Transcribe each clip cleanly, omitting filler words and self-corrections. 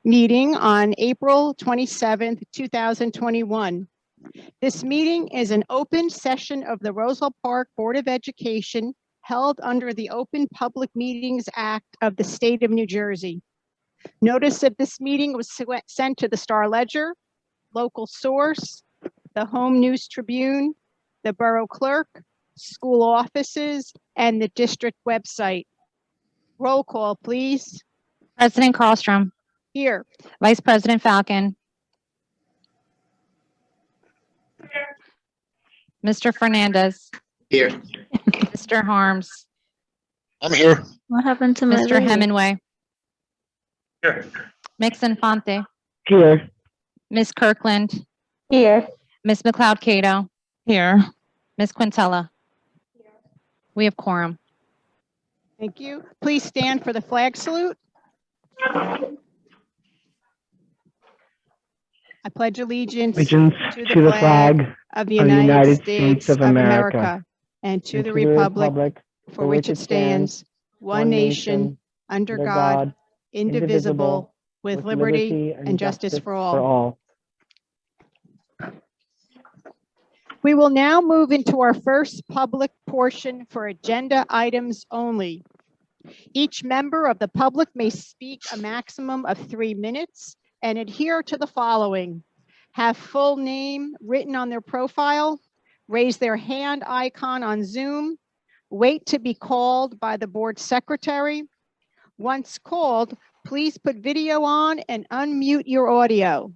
meeting on April 27th, 2021. This meeting is an open session of the Roselle Park Board of Education held under the Open Public Meetings Act of the State of New Jersey. Notice of this meeting was sent to the Star Ledger, Local Source, the Home News Tribune, the Borough Clerk, school offices, and the district website. Roll call, please. President Carlstrom. Here. Vice President Falcon. Mr. Fernandez. Here. Mr. Harms. I'm here. What happened to my Mr. lady? Hemingway. Here. Ms. Infante. Here. Ms. Kirkland. Here. Ms. McLeod-Cato. Here. Ms. Quintella. We have quorum. Thank you. Please stand for the flag salute. I pledge allegiance to the flag of the United States of America and to the republic for which it stands, one nation, under God, indivisible, with liberty and justice for all. We will now move into our first public portion for agenda items only. Each member of the public may speak a maximum of 3 minutes and adhere to the following: have full name written on their profile, raise their hand icon on Zoom, wait to be called by the board secretary. Once called, please put video on and unmute your audio.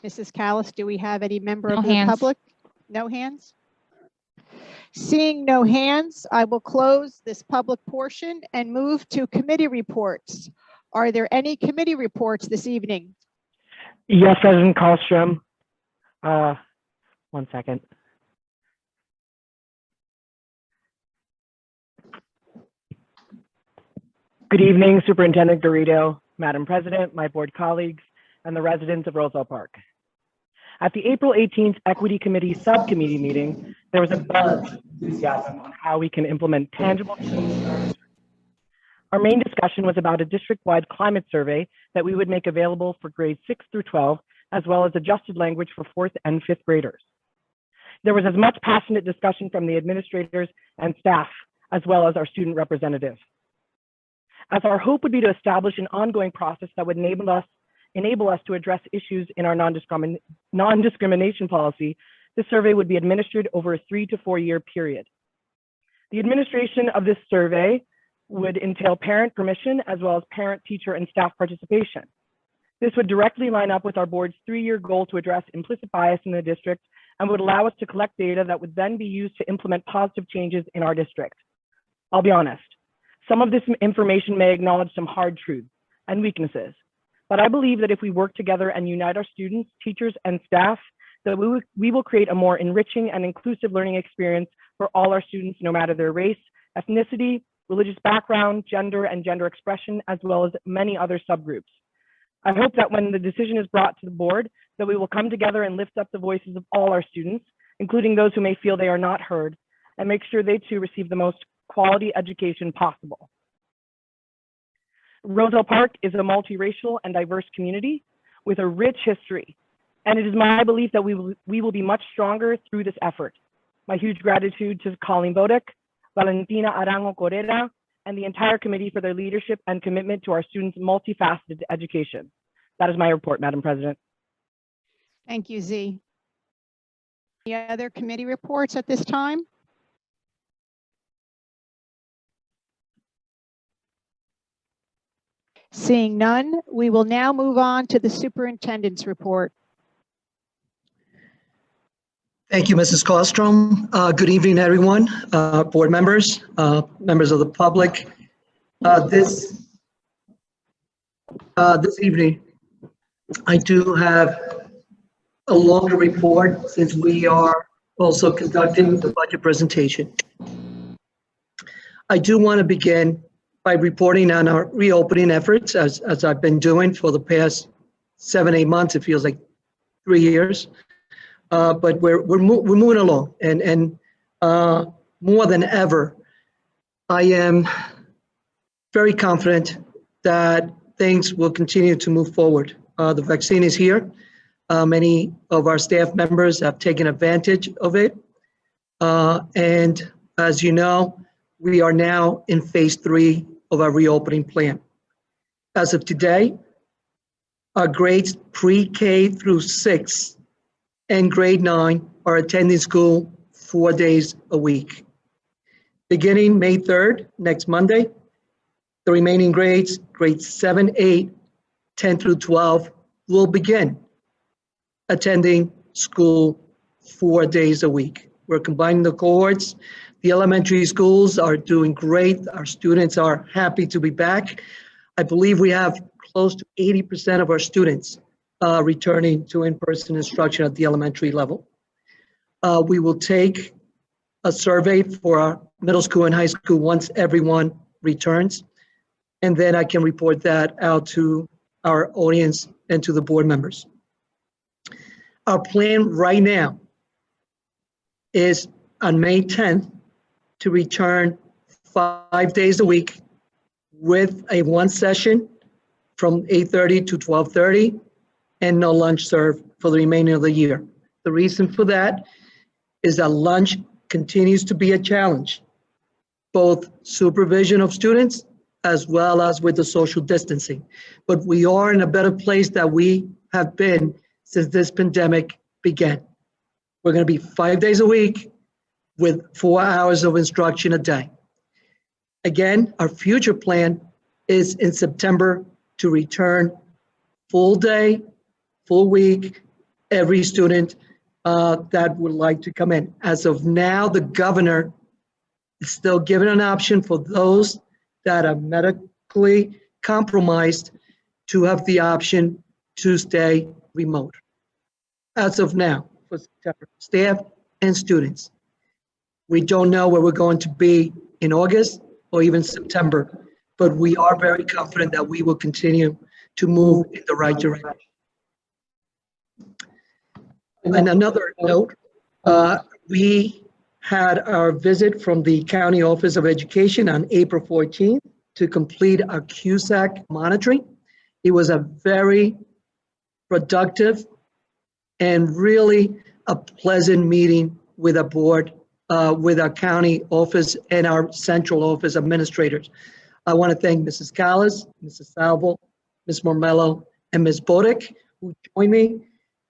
Mrs. Callus, do we have any member of the public? No hands? Seeing no hands, I will close this public portion and move to committee reports. Are there any committee reports this evening? Yes, President Carlstrom. 1 second. Good evening, Superintendent Garrido, Madam President, my board colleagues, and the residents of Roselle Park. At the April 18th Equity Committee Subcommittee meeting, there was a buzz of enthusiasm on how we can implement tangible change. Our main discussion was about a district-wide climate survey that we would make available for grades 6 through 12, as well as adjusted language for 4th and 5th graders. There was as much passionate discussion from the administrators and staff, as well as our student representative. As our hope would be to establish an ongoing process that would enable us to address issues in our non-discrimination policy, the survey would be administered over a 3 to 4 year period. The administration of this survey would entail parent permission as well as parent, teacher, and staff participation. This would directly line up with our board's 3-year goal to address implicit bias in the district and would allow us to collect data that would then be used to implement positive changes in our district. I'll be honest, some of this information may acknowledge some hard truths and weaknesses, but I believe that if we work together and unite our students, teachers, and staff, that we will create a more enriching and inclusive learning experience for all our students, no matter their race, ethnicity, religious background, gender, and gender expression, as well as many other subgroups. I hope that when the decision is brought to the board, that we will come together and lift up the voices of all our students, including those who may feel they are not heard, and make sure they too receive the most quality education possible. Roselle Park is a multiracial and diverse community with a rich history, and it is my belief that we will be much stronger through this effort. My huge gratitude to Colleen Bodek, Valentina Arango Correa, and the entire committee for their leadership and commitment to our students' multifaceted education. That is my report, Madam President. Thank you, Z. Any other committee reports at this time? Seeing none, we will now move on to the superintendent's report. Thank you, Mrs. Carlstrom. Good evening, everyone, board members, members of the public. This evening, I do have a longer report since we are also conducting the budget presentation. I do want to begin by reporting on our reopening efforts, as I've been doing for the past 7-8 months. It feels like 3 years. but we're moving along, and more than ever, I am very confident that things will continue to move forward. The vaccine is here. Many of our staff members have taken advantage of it. And as you know, we are now in phase 3 of our reopening plan. As of today, our grades pre-K through 6 and grade 9 are attending school 4 days a week. Beginning May 3rd, next Monday, the remaining grades 7, 8, 10 through 12, will begin attending school 4 days a week. We're combining the cohorts. The elementary schools are doing great. Our students are happy to be back. I believe we have close to 80% of our students returning to in-person instruction at the elementary level. We will take a survey for our middle school and high school once everyone returns, and then I can report that out to our audience and to the board members. Our plan right now is on May 10th to return 5 days a week with a 1 session from 8:30 to 12:30 and no lunch served for the remainder of the year. The reason for that is that lunch continues to be a challenge, both supervision of students as well as with the social distancing. But we are in a better place than we have been since this pandemic began. We're going to be 5 days a week with 4 hours of instruction a day. Again, our future plan is in September to return full day, full week, every student that would like to come in. As of now, the governor is still giving an option for those that are medically compromised to have the option to stay remote. As of now, for September, staff and students. We don't know where we're going to be in August or even September, but we are very confident that we will continue to move in the right direction. And another note, we had our visit from the County Office of Education on April 14th to complete our CPAC monitoring. It was a very productive and really a pleasant meeting with our board, with our county office and our central office administrators. I want to thank Mrs. Callus, Mrs. Salvo, Ms. Mormello, and Ms. Bodick, who joined me.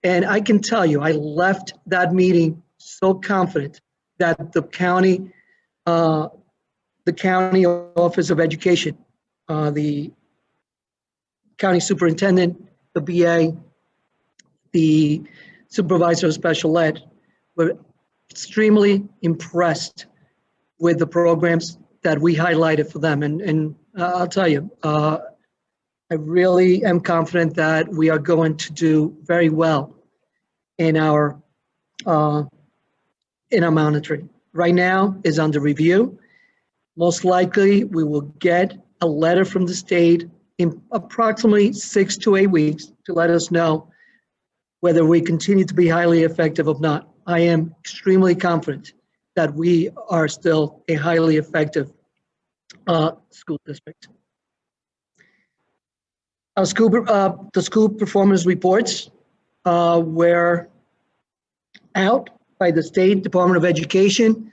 And I can tell you, I left that meeting so confident that the county Office of Education, the county superintendent, the BA, the supervisor of special ed, were extremely impressed with the programs that we highlighted for them. And I'll tell you, I really am confident that we are going to do very well in our monitoring. Right now is under review. Most likely we will get a letter from the state in approximately 6 to 8 weeks to let us know whether we continue to be highly effective or not. I am extremely confident that we are still a highly effective school district. Our the school performance reports were out by the State Department of Education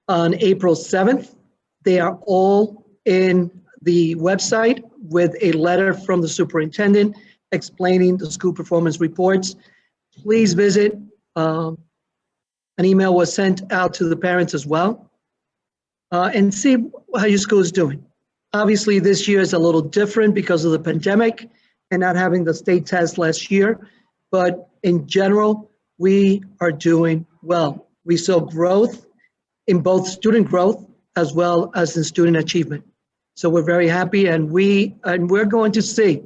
on April 7th. They are all in the website with a letter from the superintendent explaining the school performance reports. Please visit. An email was sent out to the parents as well, and see how your school is doing. Obviously, this year is a little different because of the pandemic and not having the state test last year, but in general, we are doing well. We saw growth in both student growth as well as in student achievement. So we're very happy, and we're going to see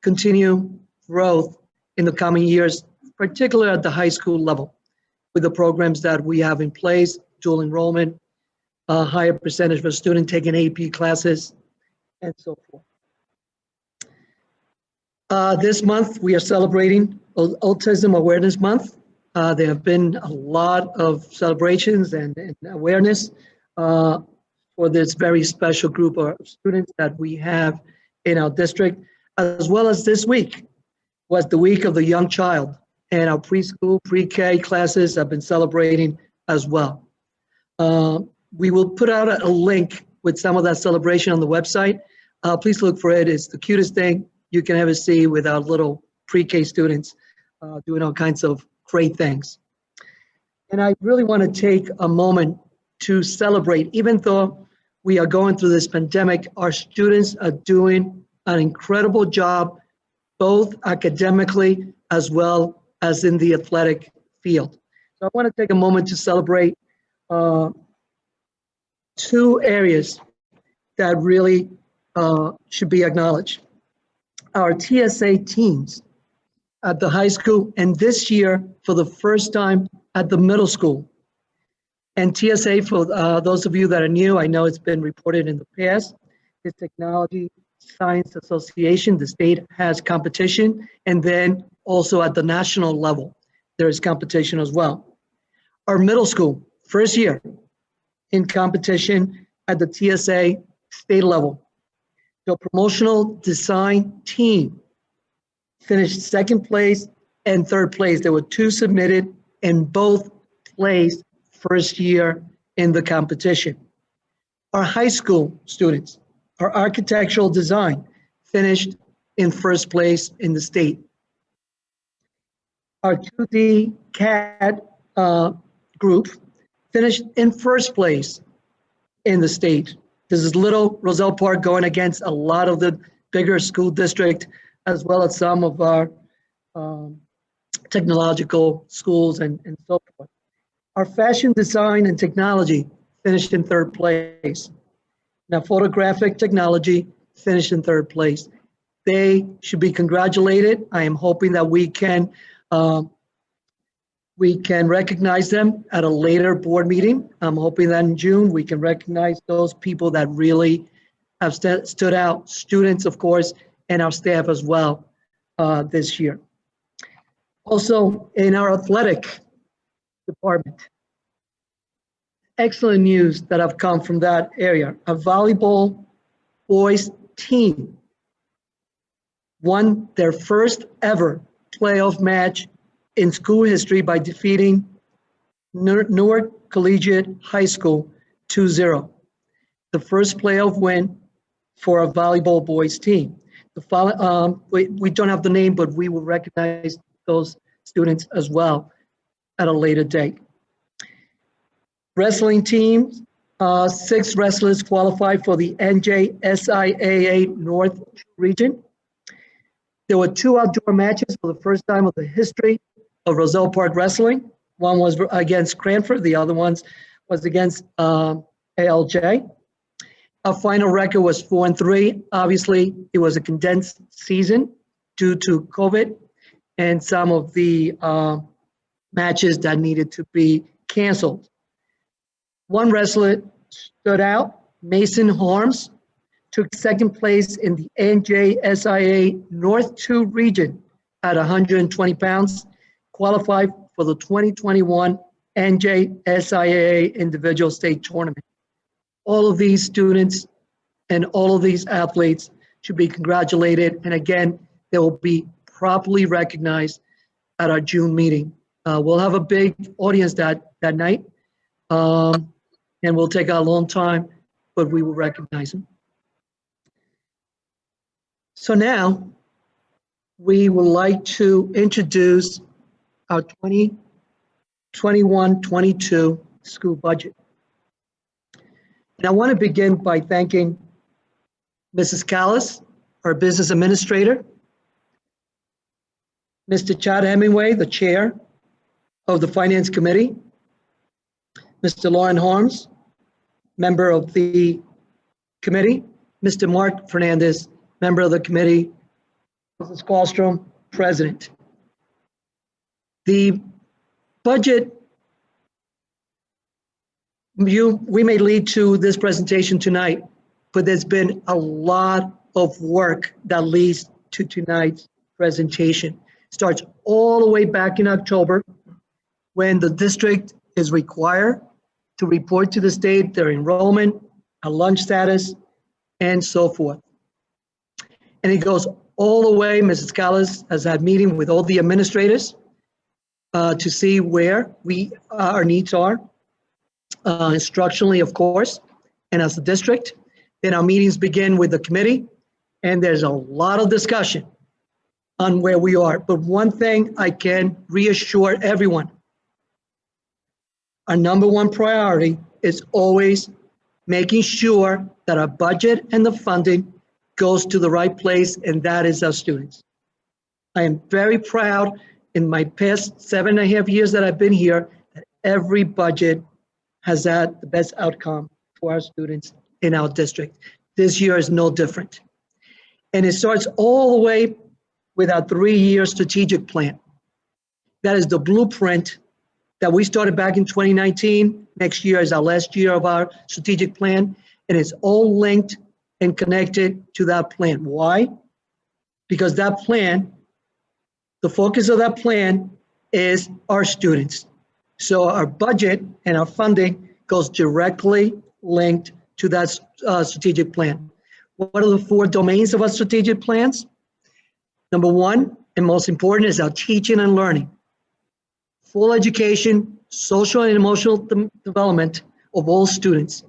continued growth in the coming years, particularly at the high school level, with the programs that we have in place, dual enrollment, a higher percentage of students taking AP classes, and so forth. This month, we are celebrating Autism Awareness Month. There have been a lot of celebrations and awareness for this very special group of students that we have in our district, as well as this week was the week of the young child, and our preschool, pre-K classes have been celebrating as well. We will put out a link with some of that celebration on the website. Please look for it. It's the cutest thing you can ever see with our little pre-K students doing all kinds of great things. And I really want to take a moment to celebrate, even though we are going through this pandemic, our students are doing an incredible job, both academically as well as in the athletic field. So I want to take a moment to celebrate two areas that really should be acknowledged. Our TSA teams at the high school, and this year for the first time at the middle school. And TSA, for those of you that are new, I know it's been reported in the past, is Technology Science Association. The state has competition, and then also at the national level, there is competition as well. Our middle school, first year in competition at the TSA state level. The promotional design team finished second place and third place. There were two submitted and both placed first year in the competition. Our high school students, our architectural design finished in first place in the state. Our 2D CAD group finished in first place in the state. This is little Roselle Park going against a lot of the bigger school district, as well as some of our technological schools and so forth. Our fashion design and technology finished in third place. Now, photographic technology finished in third place. They should be congratulated. I am hoping that we can recognize them at a later board meeting. I'm hoping that in June we can recognize those people that really have stood out, students, of course, and our staff as well this year. Also, in our athletic department, excellent news that have come from that area. A volleyball boys team won their first ever playoff match in school history by defeating Newark Collegiate High School 2-0. The first playoff win for a volleyball boys team. We don't have the name, but we will recognize those students as well at a later date. Wrestling teams, 6 wrestlers qualified for the NJSIAA North region. There were 2 outdoor matches for the first time of the history of Roselle Park Wrestling. One was against Cranford, the other one was against ALJ. Our final record was 4-3. Obviously, it was a condensed season due to COVID and some of the matches that needed to be canceled. One wrestler stood out, Mason Harms, took second place in the NJSIA North 2 region at 120 pounds, qualified for the 2021 NJSIA Individual State Tournament. All of these students and all of these athletes should be congratulated. And again, they will be properly recognized at our June meeting. We'll have a big audience that night, and we'll take a long time, but we will recognize them. So now we would like to introduce our 2021-22 school budget. And I want to begin by thanking Mrs. Callus, our business administrator, Mr. Chad Hemingway, the chair of the Finance Committee, Mr. Lauren Harms, member of the committee, Mr. Mark Fernandez, member of the committee, Mrs. Qualstrom, president. The budget we may lead to this presentation tonight, but there's been a lot of work that leads to tonight's presentation. Starts all the way back in October when the district is required to report to the state their enrollment, a lunch status, and so forth. And it goes all the way. Mrs. Callus has had meeting with all the administrators to see where our needs are, instructionally, of course, and as a district. Then our meetings begin with the committee, and there's a lot of discussion on where we are. But one thing I can reassure everyone, our number one priority is always making sure that our budget and the funding goes to the right place, and that is our students. I am very proud in my past 7.5 years that I've been here that every budget has had the best outcome for our students in our district. This year is no different. And it starts all the way with our 3-year strategic plan. That is the blueprint that we started back in 2019. Next year is our last year of our strategic plan, and it's all linked and connected to that plan. Why? Because that plan, the focus of that plan is our students. So our budget and our funding goes directly linked to that strategic plan. What are the 4 domains of our strategic plans? Number 1, and most important, is our teaching and learning. Full education, social and emotional development of all students.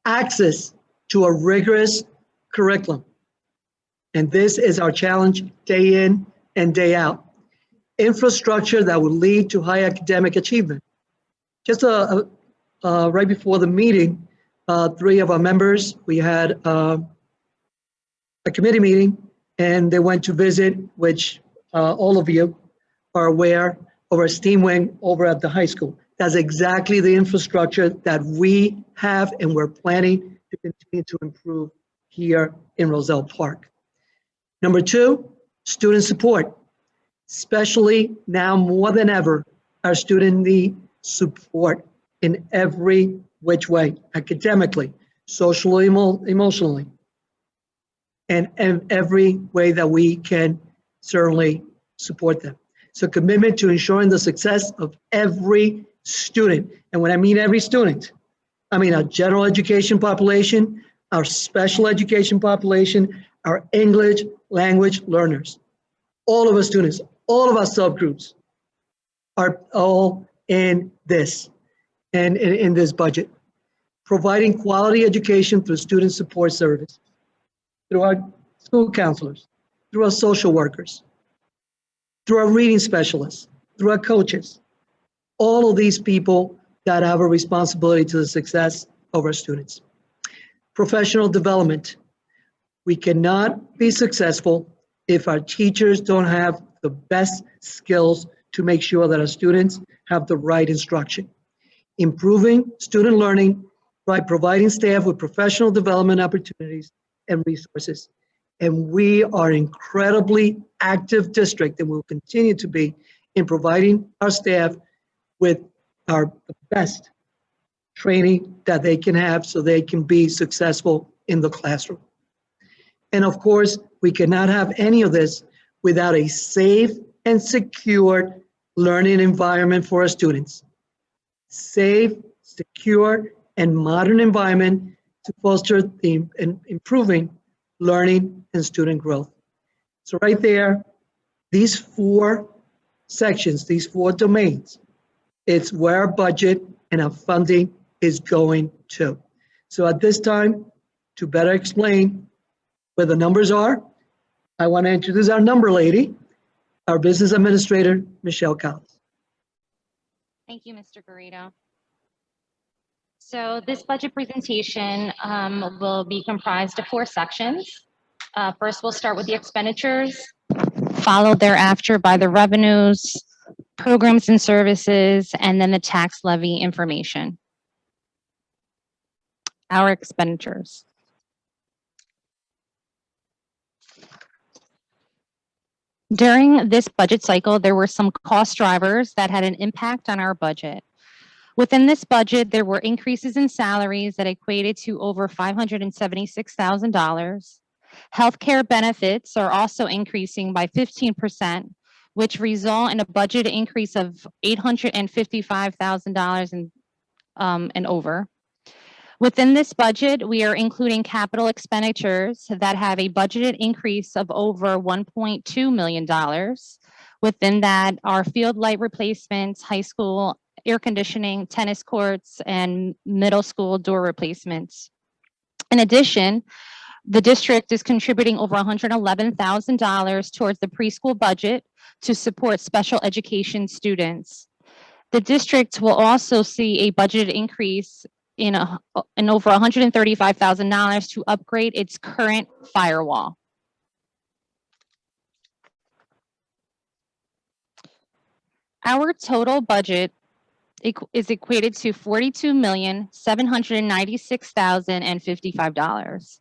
Access to a rigorous curriculum. And this is our challenge day in and day out. Infrastructure that will lead to high academic achievement. Just right before the meeting, 3 of our members, we had a committee meeting, and they went to visit, which all of you are aware, of our STEAM wing over at the high school. That's exactly the infrastructure that we have and we're planning to continue to improve here in Roselle Park. Number 2, student support. Especially now more than ever, our students need support in every which way, academically, socially, emotionally, and every way that we can certainly support them. So commitment to ensuring the success of every student. And when I mean every student, I mean our general education population, our special education population, our English language learners. All of our students, all of our subgroups are all in this and in this budget. Providing quality education through student support service, through our school counselors, through our social workers, through our reading specialists, through our coaches. All of these people that have a responsibility to the success of our students. Professional development. We cannot be successful if our teachers don't have the best skills to make sure that our students have the right instruction. Improving student learning by providing staff with professional development opportunities and resources. And we are an incredibly active district, and will continue to be, in providing our staff with the best training that they can have so they can be successful in the classroom. And of course, we cannot have any of this without a safe and secure learning environment for our students. Safe, secure, and modern environment to foster the improving learning and student growth. So right there, these 4 sections, these 4 domains, it's where our budget and our funding is going to. So at this time, to better explain where the numbers are, I want to introduce our number lady, our business administrator, Michelle Callus. Thank you, Mr. Garrido. So this budget presentation will be comprised of 4 sections. First, we'll start with the expenditures, followed thereafter by the revenues, programs and services, and then the tax levy information. Our expenditures. During this budget cycle, there were some cost drivers that had an impact on our budget. Within this budget, there were increases in salaries that equated to over $576,000. Healthcare benefits are also increasing by 15%, which result in a budget increase of $855,000 and over. Within this budget, we are including capital expenditures that have a budgeted increase of over $1.2 million. Within that are field light replacements, high school air conditioning, tennis courts, and middle school door replacements. In addition, the district is contributing over $111,000 towards the preschool budget to support special education students. The district will also see a budgeted increase in over $135,000 to upgrade its current firewall. Our total budget is equated to $42,796,055.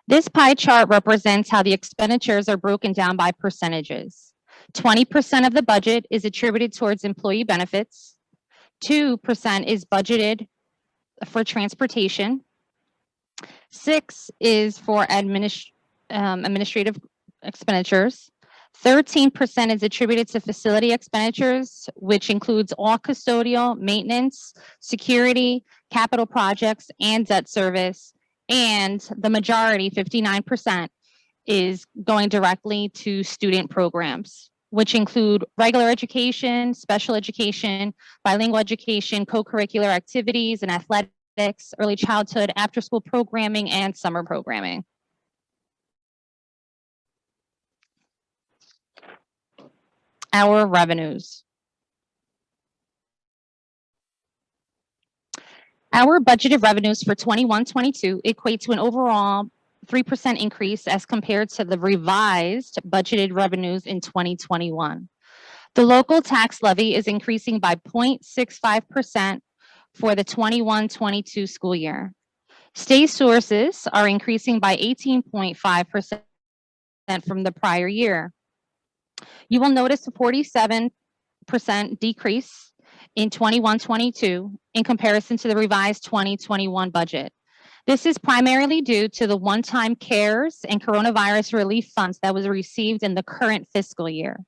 This pie chart represents how the expenditures are broken down by percentages. 20% of the budget is attributed towards employee benefits. 2% is budgeted for transportation. 6% is for administrative expenditures. 13% is attributed to facility expenditures, which includes all custodial, maintenance, security, capital projects, and debt service. And the majority, 59%, is going directly to student programs, which include regular education, special education, bilingual education, co-curricular activities and athletics, early childhood, after-school programming, and summer programming. Our revenues. Our budgeted revenues for 21-22 equate to an overall 3% increase as compared to the revised budgeted revenues in 2021. The local tax levy is increasing by 0.65% for the 21-22 school year. State sources are increasing by 18.5% from the prior year. You will notice a 47% decrease in 21-22 in comparison to the revised 2021 budget. This is primarily due to the one-time CARES and coronavirus relief funds that was received in the current fiscal year.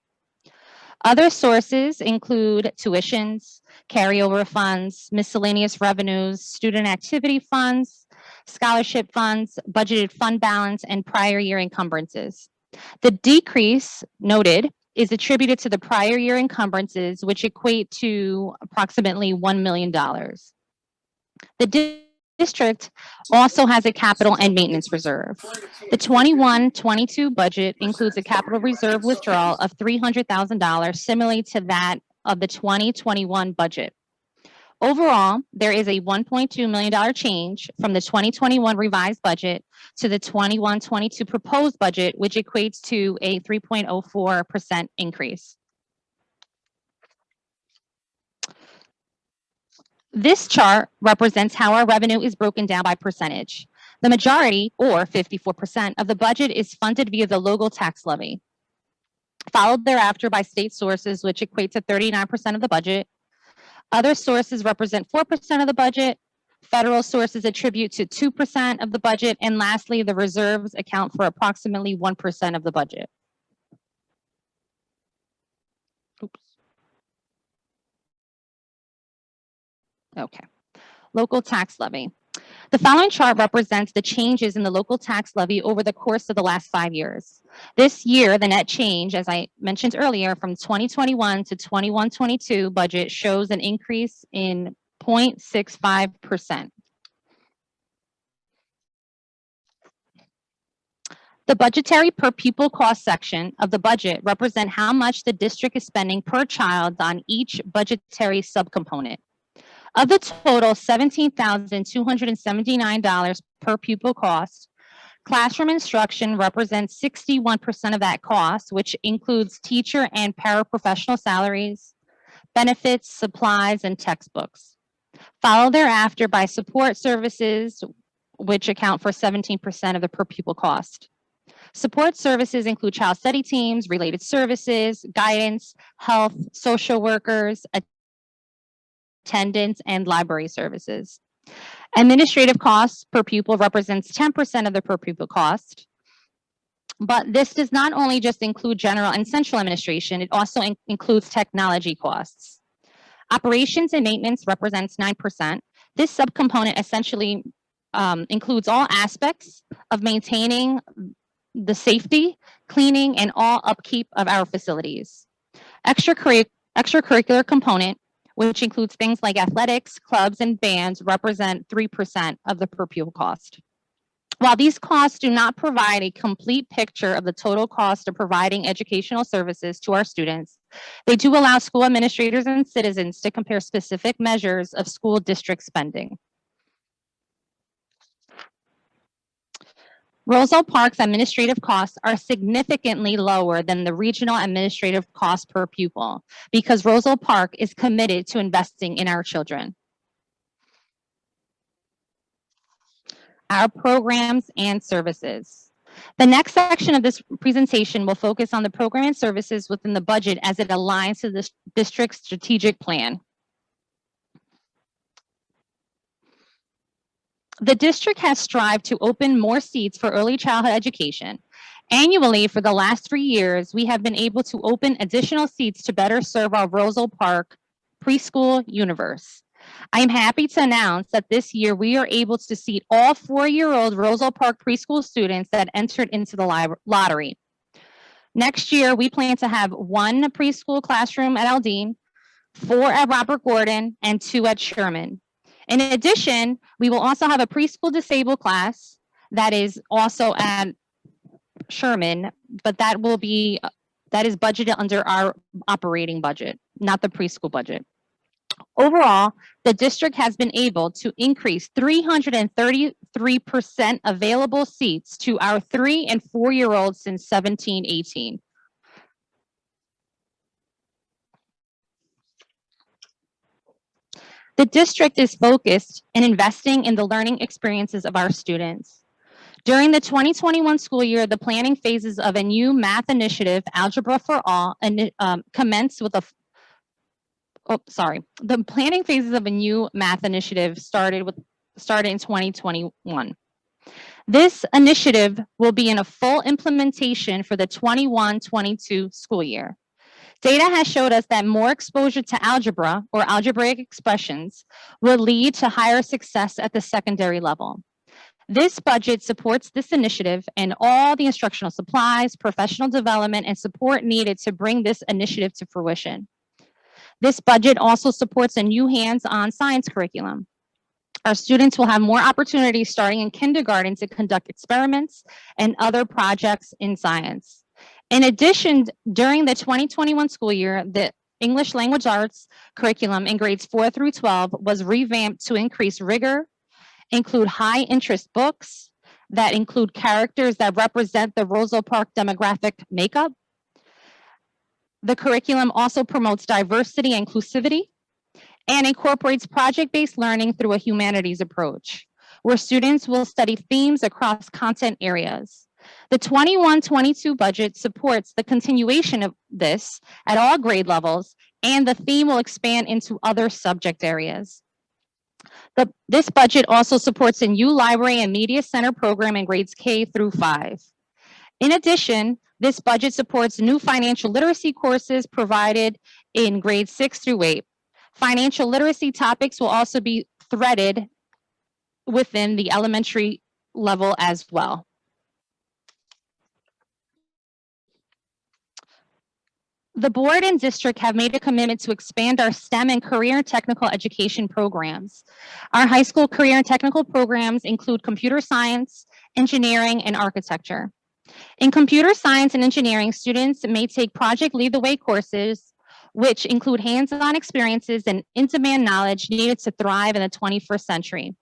Other sources include tuitions, carryover funds, miscellaneous revenues, student activity funds, scholarship funds, budgeted fund balance, and prior year encumbrances. The decrease noted is attributed to the prior year encumbrances, which equate to approximately $1 million. The district also has a capital and maintenance reserve. The 21-22 budget includes a capital reserve withdrawal of $300,000, similarly to that of the 2021 budget. Overall, there is a $1.2 million change from the 2021 revised budget to the 21-22 proposed budget, which equates to a 3.04% increase. This chart represents how our revenue is broken down by percentage. The majority, or 54%, of the budget is funded via the local tax levy, followed thereafter by state sources, which equate to 39% of the budget. Other sources represent 4% of the budget. Federal sources attribute to 2% of the budget. And lastly, the reserves account for approximately 1% of the budget. Oops. Okay. Local tax levy. The following chart represents the changes in the local tax levy over the course of the last 5 years. This year, the net change, as I mentioned earlier, from 2021 to 21-22 budget shows an increase in 0.65%. The budgetary per pupil cost section of the budget represent how much the district is spending per child on each budgetary subcomponent. Of the total $17,279 per pupil cost, classroom instruction represents 61% of that cost, which includes teacher and paraprofessional salaries, benefits, supplies, and textbooks. Followed thereafter by support services, which account for 17% of the per pupil cost. Support services include child study teams, related services, guidance, health, social workers, attendance, and library services. Administrative costs per pupil represents 10% of the per pupil cost. But this does not only just include general and central administration, it also includes technology costs. Operations and maintenance represents 9%. This subcomponent essentially includes all aspects of maintaining the safety, cleaning, and all upkeep of our facilities. Extracurricular component, which includes things like athletics, clubs, and bands, represent 3% of the per pupil cost. While these costs do not provide a complete picture of the total cost of providing educational services to our students, they do allow school administrators and citizens to compare specific measures of school district spending. Roselle Park's administrative costs are significantly lower than the regional administrative cost per pupil because Roselle Park is committed to investing in our children. Our programs and services. The next section of this presentation will focus on the program and services within the budget as it aligns to the district's strategic plan. The district has strived to open more seats for early childhood education. Annually, for the last 3 years, we have been able to open additional seats to better serve our Roselle Park preschool universe. I am happy to announce that this year we are able to seat all 4-year-old Roselle Park preschool students that entered into the lottery. Next year, we plan to have 1 preschool classroom at Aldine, 4 at Robert Gordon, and 2 at Sherman. In addition, we will also have a preschool disabled class that is also at Sherman, but that is budgeted under our operating budget, not the preschool budget. Overall, the district has been able to increase 333% available seats to our 3- and 4-year-olds since 17-18. The district is focused in investing in the learning experiences of our students. During the 2021 school year, the planning phases of a new math initiative, Algebra for All, commenced with the planning phases of a new math initiative started in 2021. This initiative will be in a full implementation for the 21-22 school year. Data has showed us that more exposure to algebra or algebraic expressions will lead to higher success at the secondary level. This budget supports this initiative and all the instructional supplies, professional development, and support needed to bring this initiative to fruition. This budget also supports a new hands-on science curriculum. Our students will have more opportunities starting in kindergarten to conduct experiments and other projects in science. In addition, during the 2021 school year, the English language arts curriculum in grades 4 through 12 was revamped to increase rigor, include high interest books that include characters that represent the Roselle Park demographic makeup. The curriculum also promotes diversity and inclusivity and incorporates project-based learning through a humanities approach, where students will study themes across content areas. The 21-22 budget supports the continuation of this at all grade levels, and the theme will expand into other subject areas. This budget also supports a new library and media center program in grades K through 5. In addition, this budget supports new financial literacy courses provided in grades 6 through 8. Financial literacy topics will also be threaded within the elementary level as well. The board and district have made a commitment to expand our STEM and career and technical education programs. Our high school career and technical programs include computer science, engineering, and architecture. In computer science and engineering, students may take Project Lead the Way courses, which include hands-on experiences and in-demand knowledge needed to thrive in the 21st century.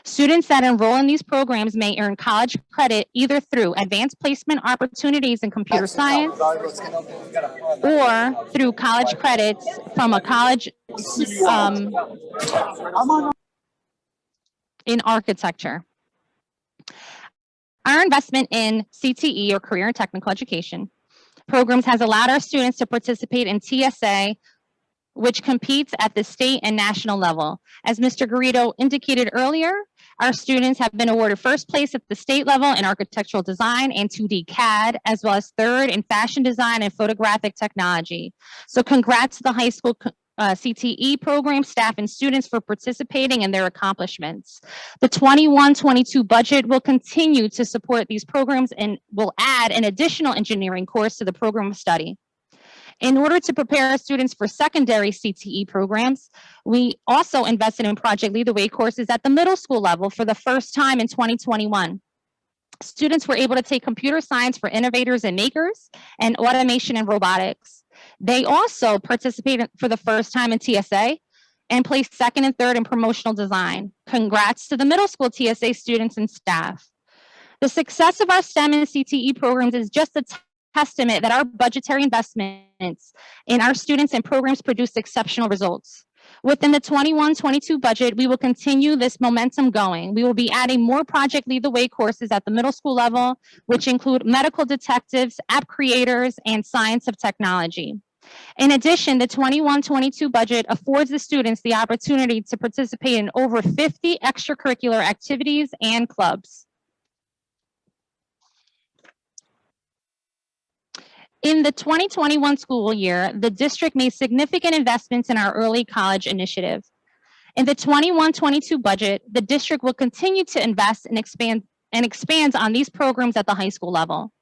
Students that enroll in these programs may earn college credit either through advanced placement opportunities in computer science or through college credits from a college in architecture. Our investment in CTE, or career and technical education, programs has allowed our students to participate in TSA which competes at the state and national level. As Mr. Garrido indicated earlier, our students have been awarded first place at the state level in architectural design and 2D CAD, as well as third in fashion design and photographic technology. So congrats to the high school CTE program staff and students for participating in their accomplishments. The 21-22 budget will continue to support these programs and will add an additional engineering course to the program of study. In order to prepare our students for secondary CTE programs, we also invested in Project Lead the Way courses at the middle school level for the first time in 2021. Students were able to take computer science for innovators and makers and automation and robotics. They also participated for the first time in TSA and placed second and third in promotional design. Congrats to the middle school TSA students and staff. The success of our STEM and CTE programs is just a testament that our budgetary investments in our students and programs produce exceptional results. Within the 21-22 budget, we will continue this momentum going. We will be adding more Project Lead the Way courses at the middle school level, which include medical detectives, app creators, and science of technology. In addition, the 21-22 budget affords the students the opportunity to participate in over 50 extracurricular activities and clubs. In the 2021 school year, the district made significant investments in our early college initiative. In the 21-22 budget, the district will continue to invest and expand on these programs at the high school level.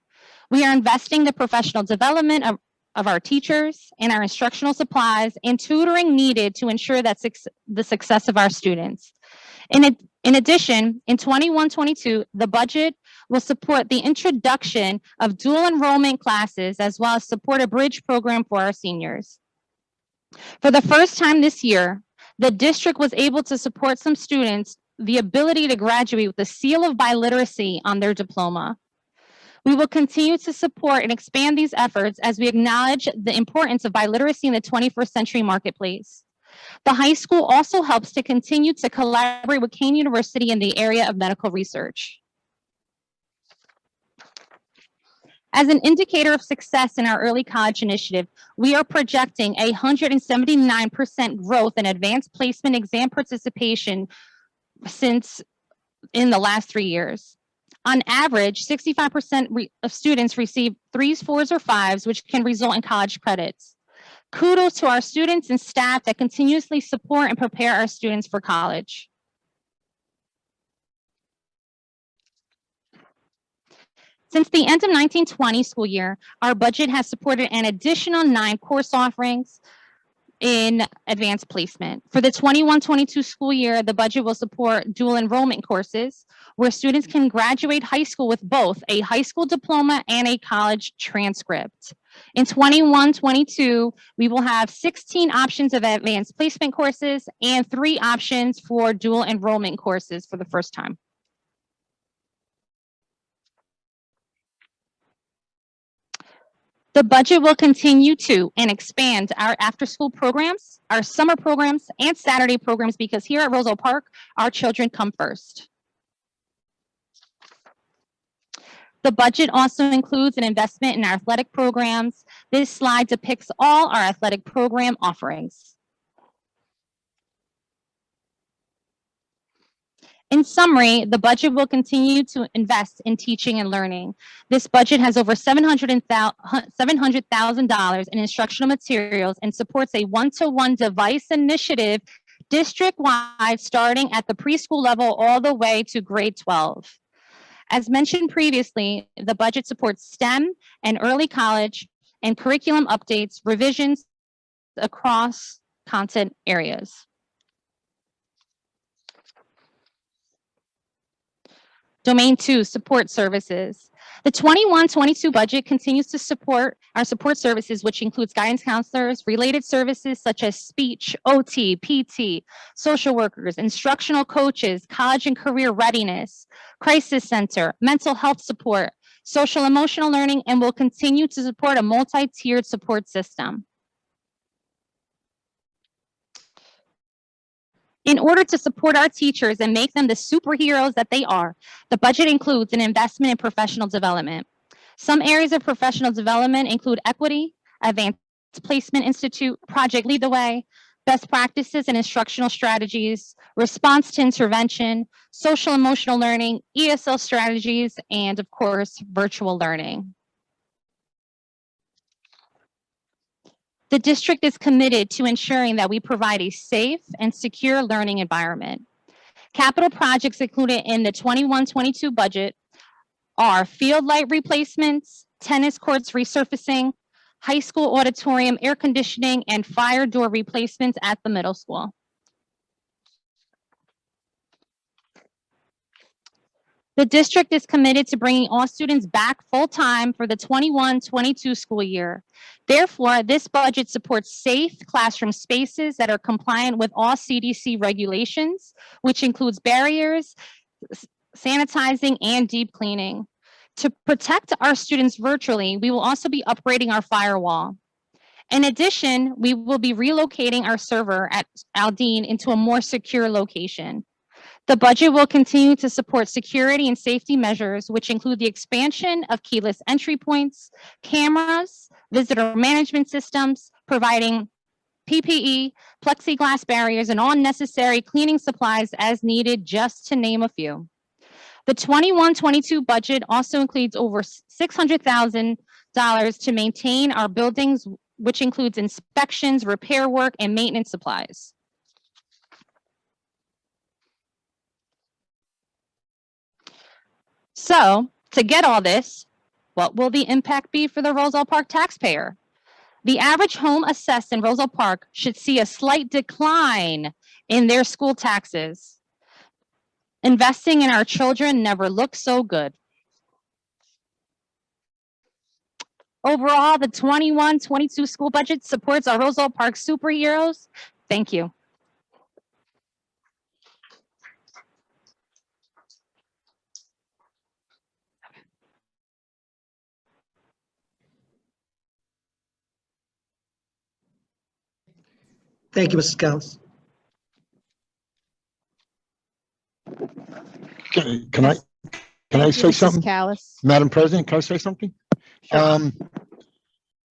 We are investing in the professional development of our teachers and our instructional supplies and tutoring needed to ensure that the success of our students. In addition, in 21-22, the budget will support the introduction of dual enrollment classes as well as support a bridge program for our seniors. For the first time this year, the district was able to support some students the ability to graduate with a seal of biliteracy on their diploma. We will continue to support and expand these efforts as we acknowledge the importance of biliteracy in the 21st century marketplace. The high school also helps to continue to collaborate with Kane University in the area of medical research. As an indicator of success in our early college initiative, we are projecting 179% growth in advanced placement exam participation since in the last 3 years. On average, 65% of students receive 3s, 4s, or 5s, which can result in college credits. Kudos to our students and staff that continuously support and prepare our students for college. Since the end of 1920 school year, our budget has supported an additional 9 course offerings in advanced placement. For the 21-22 school year, the budget will support dual enrollment courses where students can graduate high school with both a high school diploma and a college transcript. In 21-22, we will have 16 options of advanced placement courses and 3 options for dual enrollment courses for the first time. The budget will continue to and expand our after-school programs, our summer programs, and Saturday programs because here at Roselle Park, our children come first. The budget also includes an investment in our athletic programs. This slide depicts all our athletic program offerings. In summary, the budget will continue to invest in teaching and learning. This budget has over $700,000 in instructional materials and supports a one-to-one device initiative district-wide starting at the preschool level all the way to grade 12. As mentioned previously, the budget supports STEM and early college and curriculum updates, revisions across content areas. Domain 2, support services. The 21-22 budget continues to support our support services, which includes guidance counselors, related services such as speech, OT, PT, social workers, instructional coaches, college and career readiness, crisis center, mental health support, social emotional learning, and will continue to support a multi-tiered support system. In order to support our teachers and make them the superheroes that they are, the budget includes an investment in professional development. Some areas of professional development include equity, advanced Placement Institute, Project Lead the Way, best practices and instructional strategies, response to intervention, social emotional learning, ESL strategies, and of course, virtual learning. The district is committed to ensuring that we provide a safe and secure learning environment. Capital projects included in the 21-22 budget are field light replacements, tennis courts resurfacing, high school auditorium air conditioning, and fire door replacements at the middle school. The district is committed to bringing all students back full-time for the 21-22 school year. Therefore, this budget supports safe classroom spaces that are compliant with all CDC regulations, which includes barriers, sanitizing, and deep cleaning. To protect our students virtually, we will also be upgrading our firewall. In addition, we will be relocating our server at Aldine into a more secure location. The budget will continue to support security and safety measures, which include the expansion of keyless entry points, cameras, visitor management systems, providing PPE, plexiglass barriers, and all necessary cleaning supplies as needed, just to name a few. The 21-22 budget also includes over $600,000 to maintain our buildings, which includes inspections, repair work, and maintenance supplies. So, to get all this, what will the impact be for the Roselle Park taxpayer? The average home assessed in Roselle Park should see a slight decline in their school taxes. Investing in our children never looked so good. Overall, the 21-22 school budget supports our Roselle Park superheroes. Thank you. Thank you, Mrs. Callus. Can I say Mrs. something? Callus. Madam President, can I say something? Sure.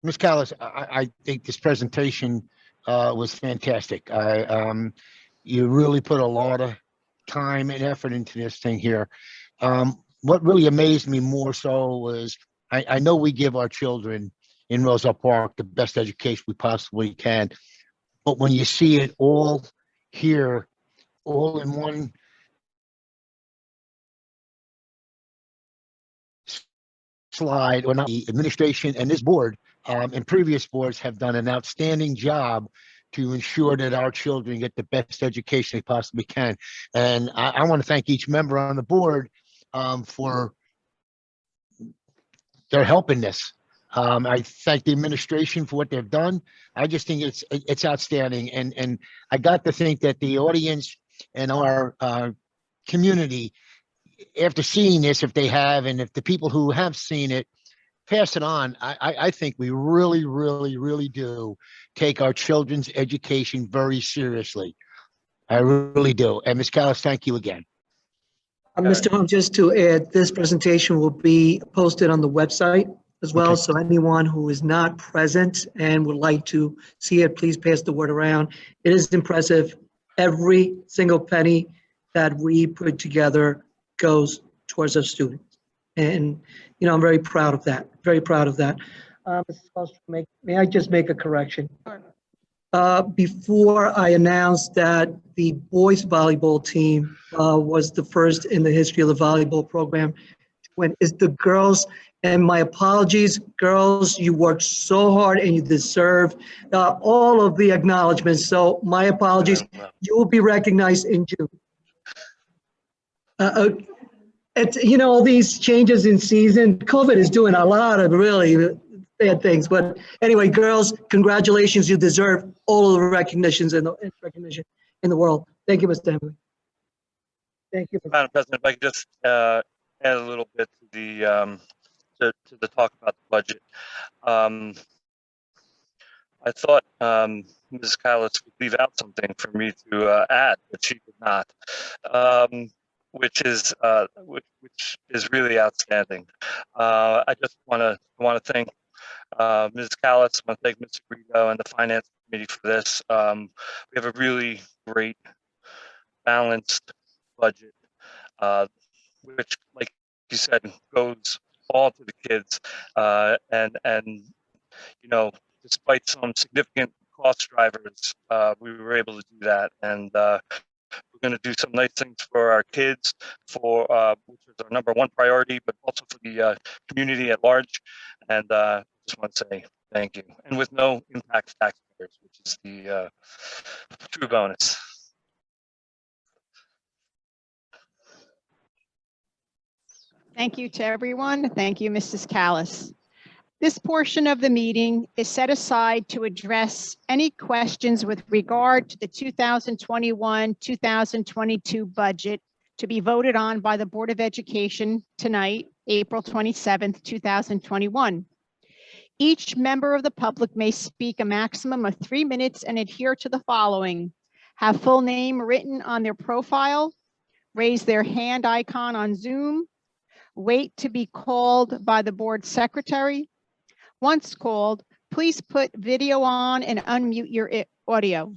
Ms. Callus, I think this presentation was fantastic. You really put a lot of time and effort into this thing here. What really amazed me more so was I know we give our children in Roselle Park the best education we possibly can, but when you see it all here, all in one slide, or not, the administration and this board and previous boards have done an outstanding job to ensure that our children get the best education they possibly can. And I want to thank each member on the board for their help in this. I thank the administration for what they've done. I just think it's outstanding. And I got to think that the audience and our community, after seeing this, if they have, and if the people who have seen it pass it on, I think we really, really, really do take our children's education very seriously. I really do. And Ms. Callus, thank you again. Mr. Hunt, just to add, this presentation will be posted on the website as well. Okay. So anyone who is not present and would like to see it, please pass the word around. It is impressive. Every single penny that we put together goes towards our students. And, you know, I'm very proud of that, very proud of that. Mrs. Holstrom, may I just make a correction? Before I announced that the boys volleyball team was the first in the history of the volleyball program to win, is the girls. And my apologies, girls, you worked so hard and you deserve all of the acknowledgments. So my apologies. You will be recognized in June. It's, you know, all these changes in season, COVID is doing a lot of really bad things. But anyway, girls, congratulations. You deserve all of the recognitions and the recognition in the world. Thank you, Mr. Emily. Thank you. Madam President, if I could just add a little bit to the talk about the budget. I thought Ms. Callus would leave out something for me to add, but she did not, which is really outstanding. I just want to thank Ms. Callus, I want to thank Mr. Guido and the Finance Committee for this. We have a really great balanced budget, which, like you said, goes all to the kids. And you know, despite some significant cost drivers, we were able to do that. And we're going to do some nice things for our kids, for which is our #1 priority, but also for the community at large. And just want to say thank you. And with no impact to taxpayers, which is the true bonus. Thank you to everyone. Thank you, Mrs. Callus. This portion of the meeting is set aside to address any questions with regard to the 2021-2022 budget to be voted on by the Board of Education tonight, April 27th, 2021. Each member of the public may speak a maximum of 3 minutes and adhere to the following: have full name written on their profile, raise their hand icon on Zoom, wait to be called by the board secretary. Once called, please put video on and unmute your audio.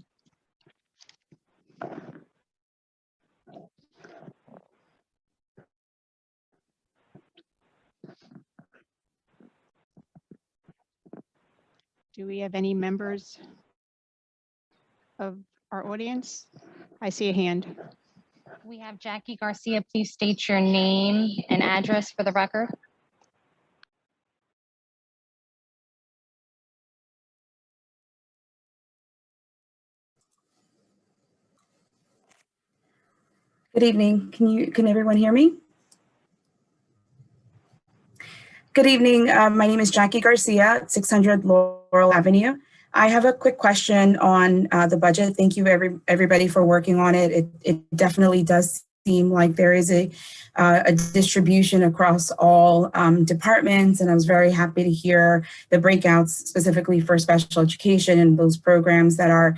Do we have any members of our audience? I see a hand. We have Jackie Garcia. Please state your name and address for the record. Good evening. Can everyone hear me? Good evening. My name is Jackie Garcia, 600 Laurel Avenue. I have a quick question on the budget. Thank you everybody for working on it. It definitely does seem like there is a distribution across all departments, and I was very happy to hear the breakouts specifically for special education and those programs that are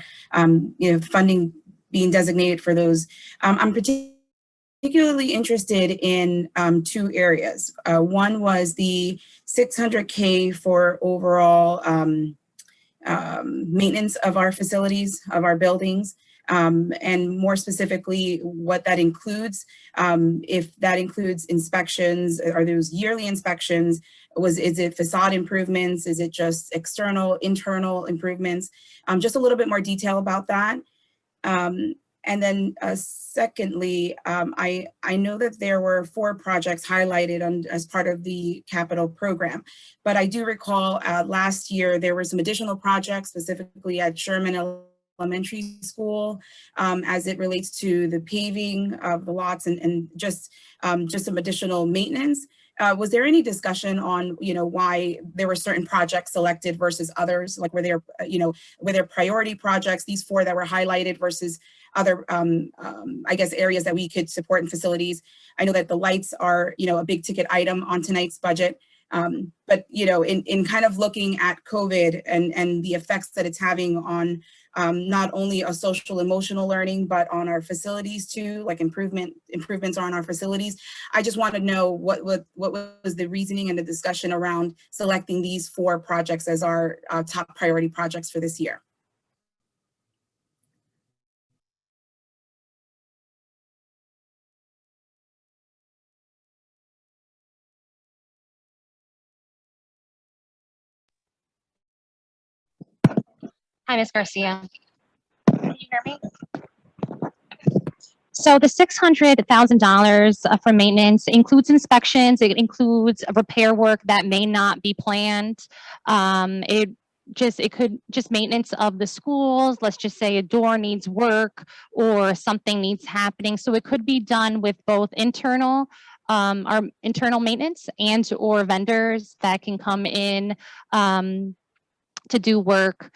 funding being designated for those. I'm particularly interested in 2 areas. One was the $600K for overall maintenance of our facilities, of our buildings, and more specifically what that includes. If that includes inspections, are those yearly inspections? Is it facade improvements? Is it just external, internal improvements? Just a little bit more detail about that. And then secondly, I know that there were 4 projects highlighted as part of the capital program, but I do recall last year there were some additional projects specifically at Sherman Elementary School as it relates to the paving of the lots and just some additional maintenance. Was there any discussion on, why there were certain projects selected versus others? Like were there priority projects, these 4 that were highlighted versus other, I guess, areas that we could support in facilities? I know that the lights are, a big ticket item on tonight's budget. But, in kind of looking at COVID and the effects that it's having on not only a social emotional learning, but on our facilities too, like improvements on our facilities. I just want to know what was the reasoning and the discussion around selecting these 4 projects as our top priority projects for this year. Hi, Ms. Garcia. Can you hear me? So the $600,000 for maintenance includes inspections. It includes repair work that may not be planned. It could just maintenance of the schools. Let's just say a door needs work or something needs happening. So it could be done with both internal our internal maintenance and or vendors that can come in to do work.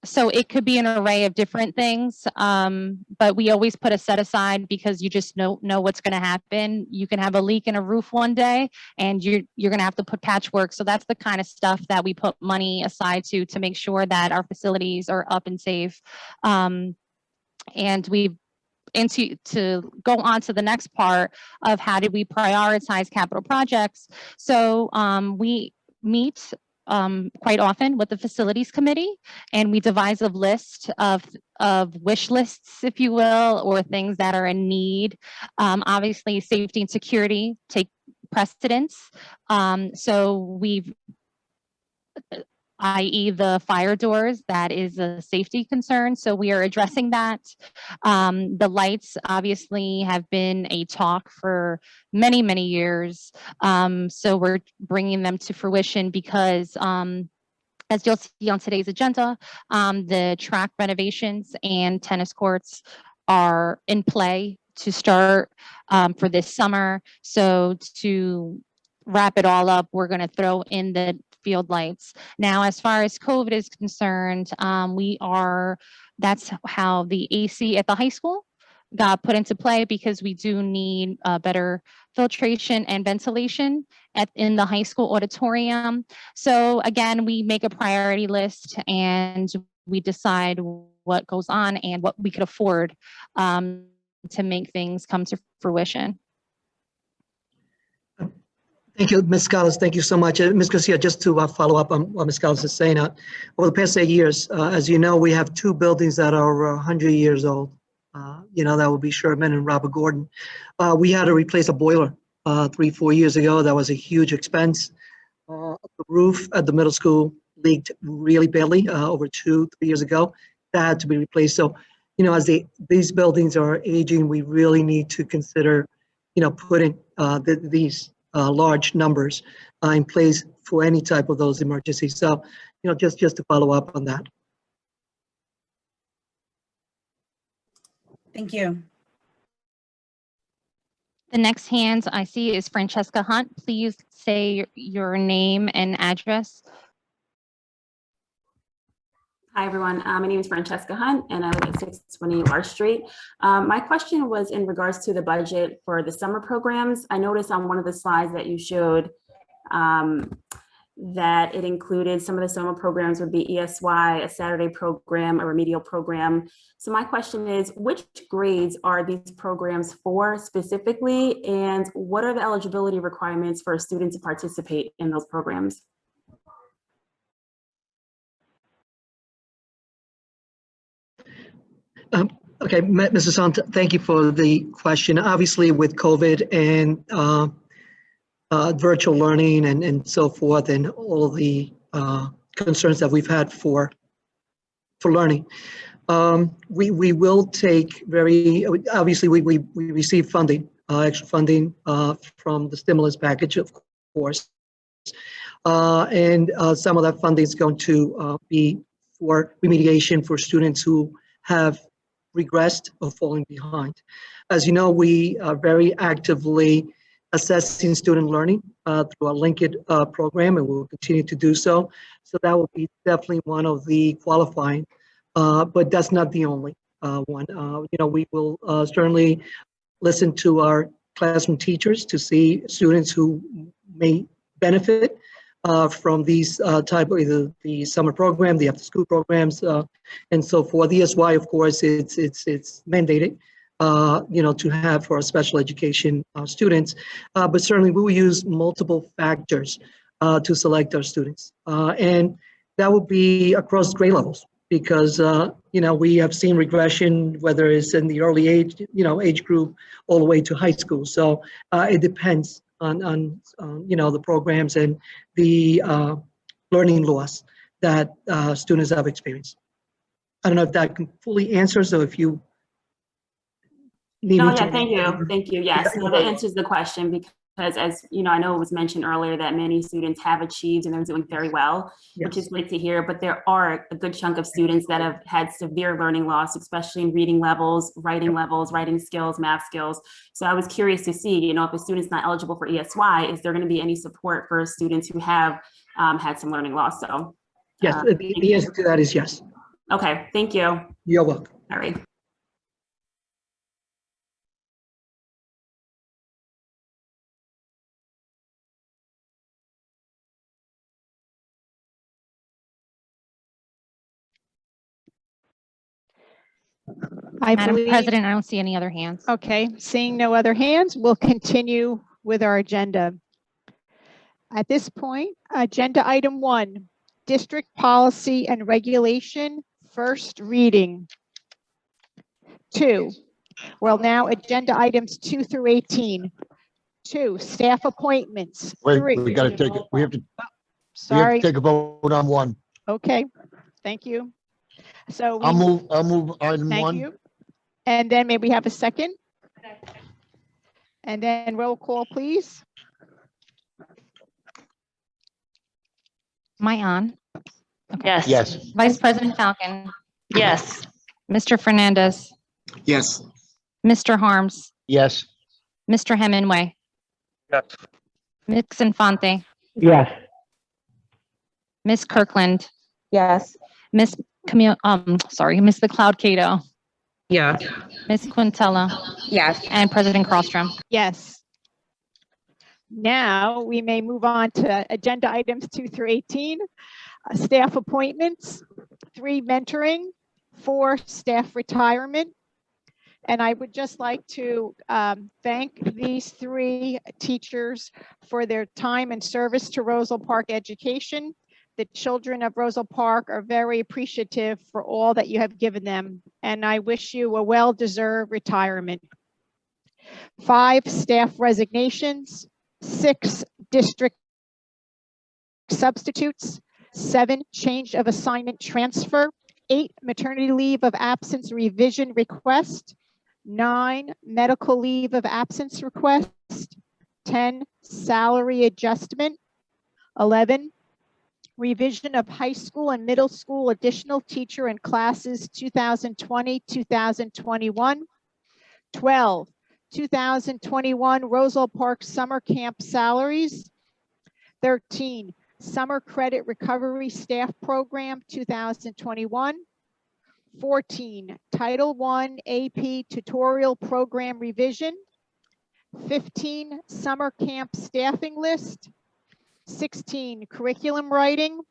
So it could be an array of different things, but we always put a set aside because you just know what's going to happen. You can have a leak in a roof one day, and you're going to have to put patchwork. So that's the kind of stuff that we put money aside to make sure that our facilities are up and safe. And to go on to the next part of how do we prioritize capital projects. So we meet quite often with the facilities committee, and we devise a list of wish lists, if you will, or things that are in need. Obviously, safety and security take precedence. So we've, i.e. the fire doors, that is a safety concern. So we are addressing that. The lights obviously have been a talk for many, many years. So we're bringing them to fruition because as you'll see on today's agenda, the track renovations and tennis courts are in play to start for this summer. So to wrap it all up, we're going to throw in the field lights. Now, as far as COVID is concerned, that's how the AC at the high school got put into play, because we do need better filtration and ventilation in the high school auditorium. So again, we make a priority list and we decide what goes on and what we could afford to make things come to fruition. Thank you, Ms. Callus. Thank you so much. Ms. Garcia, just to follow up on what Ms. Callus is saying, over the past 8 years, as you know, we have 2 buildings that are over 100 years old. That would be Sherman and Robert Gordon. We had to replace a boiler 3-4 years ago. That was a huge expense. The roof at the middle school leaked really badly over 2-3 years ago. That had to be replaced. So, as these buildings are aging, we really need to consider, putting these large numbers in place for any type of those emergencies. So, just to follow up on that. Thank you. The next hand I see is Francesca Hunt. Please say your name and address. Hi, everyone. My name is Francesca Hunt, and I live at 620 Larch Street. My question was in regards to the budget for the summer programs. I noticed on one of the slides that you showed that it included some of the summer programs would be ESY, a Saturday program, a remedial program. So my question is, which grades are these programs for specifically, and what are the eligibility requirements for a student to participate in those programs? Okay, Mrs. Hunt, thank you for the question. Obviously, with COVID and virtual learning and so forth, and all the concerns that we've had for learning, we will take obviously we receive funding, extra funding from the stimulus package, of course, and some of that funding is going to be for remediation for students who have regressed or falling behind. As you know, we are very actively assessing student learning through our Linked program, and we'll continue to do so. So that will be definitely one of the qualifying, but that's not the only one. We will certainly listen to our classroom teachers to see students who may benefit from these type of either the summer program, the after-school programs, and so forth. The ESY, of course, it's mandated, to have for our special education students, but certainly we will use multiple factors to select our students, and that will be across grade levels because we have seen regression, whether it's in the early age group all the way to high school. So it depends on the programs and the learning loss that students have experienced. I don't know if that fully answers, or if you need No, me yeah, to. thank you. Yes, no, that answers the question, because as I know it was mentioned earlier that many students have achieved and they're doing very well, Yes. which is great to hear, but there are a good chunk of students that have had severe learning loss, especially in reading levels, writing skills, math skills. So I was curious to see, if a student's not eligible for ESY, is there going to be any support for students who have had some learning loss? So Yes, the answer to that is yes. okay, thank you. You're welcome. All right. Madam believe- President, I don't see any other hands. Okay, seeing no other hands, we'll continue with our agenda. At this point, agenda item 1, district policy and regulation, first reading. 2, well, now agenda items 2 through 18. 2, staff appointments. Wait, 3, we gotta take it. We have to sorry, take a vote on one. okay, thank you. So I'll we, move item thank one. you. And then may we have a second? And then roll call, please. Am I on? Yes. Yes. Vice President Falcon, Yes. Mr. Fernandez, Yes. Mr. Harms, Yes. Mr. Hemingway, Yes. Ms. Infante, Yes. Ms. Kirkland, Yes. Ms. Camille, Ms. McLeod Cato, Yes. Ms. Quintella, Yes. and President Crosstrom. Yes. Now we may move on to agenda items 2 through 18. Staff appointments, 3 mentoring, 4 staff retirement. And I would just like to thank these 3 teachers for their time and service to Roselle Park education. The children of Roselle Park are very appreciative for all that you have given them, and I wish you a well-deserved retirement. 5 staff resignations, 6 district substitutes, 7 change of assignment transfer, 8 maternity leave of absence revision request, 9 medical leave of absence request, 10 salary adjustment, 11 revision of high school and middle school additional teacher and classes 2020-2021, 12 2021 Roselle Park summer camp salaries, 13 summer credit recovery staff program 2021, 14 Title I AP tutorial program revision, 15 summer camp staffing list, 16 curriculum writing,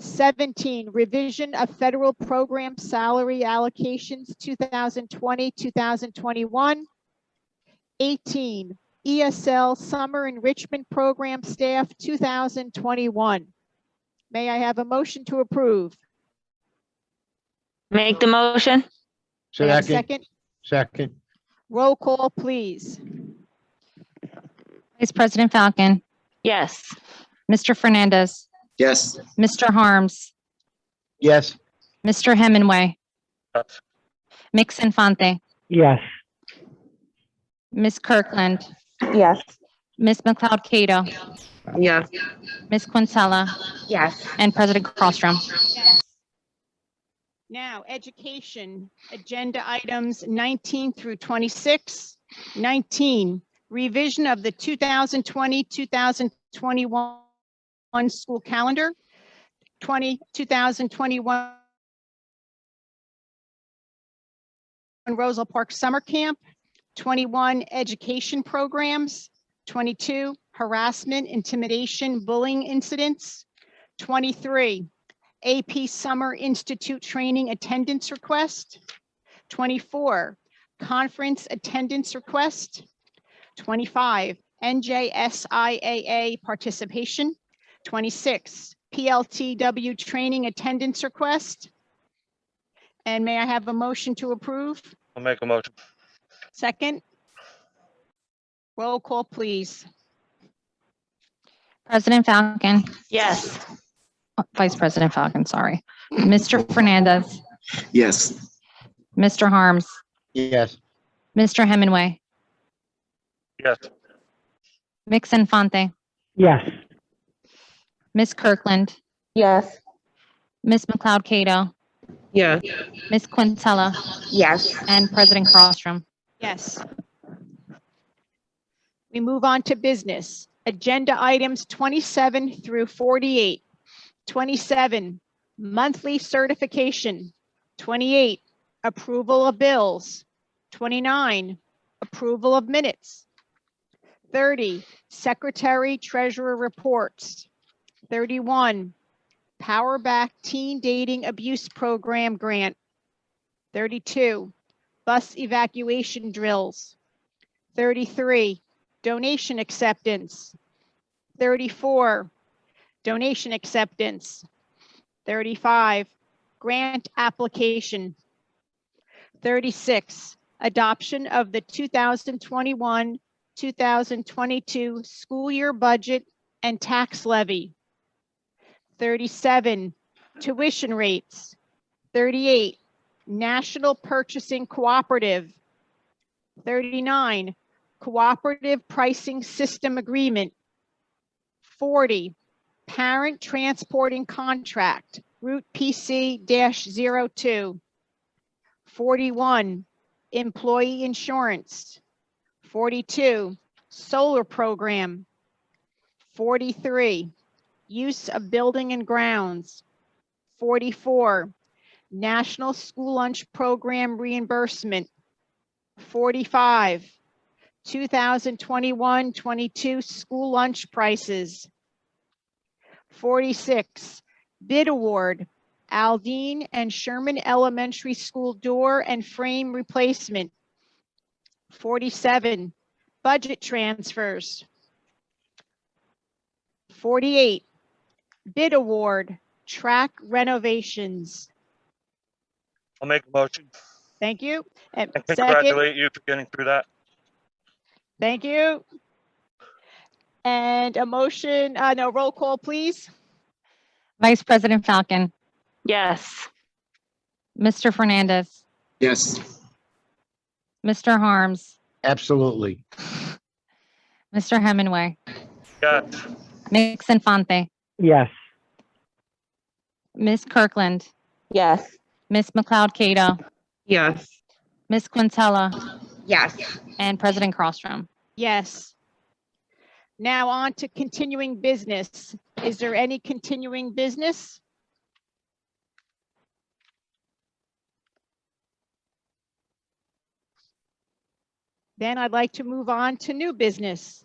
17 revision of federal program salary allocations 2020-2021, 18 ESL summer enrichment program staff 2021. May I have a motion to approve? Make the motion. May I have a Second. Second. Roll call, please. Vice President Falcon, Yes. Mr. Fernandez, Yes. Mr. Harms, Yes. Mr. Hemingway, Yes. Ms. Infante, Yes. Ms. Kirkland, Yes. Ms. McLeod Cato, Yes. Ms. Quintella, Yes. and President Crosstrom. Now, education, agenda items 19 through 26. 19, revision of the 2020-2021 school calendar. 2021 Roselle Park Summer Camp. 21, education programs. 22, harassment, intimidation, bullying incidents. 23, AP Summer Institute Training Attendance Request. 24, Conference Attendance Request. 25, NJSIAA Participation. 26, PLTW Training Attendance Request. And may I have a motion to approve? I'll make a motion. Second? Roll call, please. President Falcon, Yes. Vice President Falcon, sorry. Mr. Fernandez, Yes. Mr. Harms, Yes. Mr. Hemingway, Yes. Ms. Infante, Yes. Ms. Kirkland, Yes. Ms. McLeod Cato, Yes. Ms. Quintella, Yes. and President Crosstrom. Yes. We move on to business. Agenda items 27 through 48. 27, monthly certification. 28, approval of bills. 29, approval of minutes. 30, secretary treasurer reports. 31, Power Back Teen Dating Abuse Program grant. 32, bus evacuation drills. 33, donation acceptance. 34, donation acceptance. 35, grant application. 36, adoption of the 2021-2022 school year budget and tax levy. 37, tuition rates. 38, National Purchasing Cooperative. 39, Cooperative Pricing System Agreement. 40, Parent Transporting Contract, Route PC-02. 41, Employee Insurance. 42, Solar Program. 43, Use of Building and Grounds. 44, National School Lunch Program Reimbursement. 45, 2021-22 school lunch prices. 46, bid award, Aldine and Sherman Elementary School door and frame replacement. 47, budget transfers. 48, bid award, track renovations. I'll make a motion Thank you. And and second, congratulate you for getting through that. thank you. And a motion, no, roll call, please. Vice President Falcon, Yes. Mr. Fernandez, Yes. Mr. Harms, Absolutely. Mr. Hemingway, Yes. Ms. Infante, Yes. Ms. Kirkland, Yes. Ms. McLeod Cato, Yes. Ms. Quintella, Yes. and President Crosstrom. Yes. Now on to continuing business. Is there any continuing business? Then I'd like to move on to new business.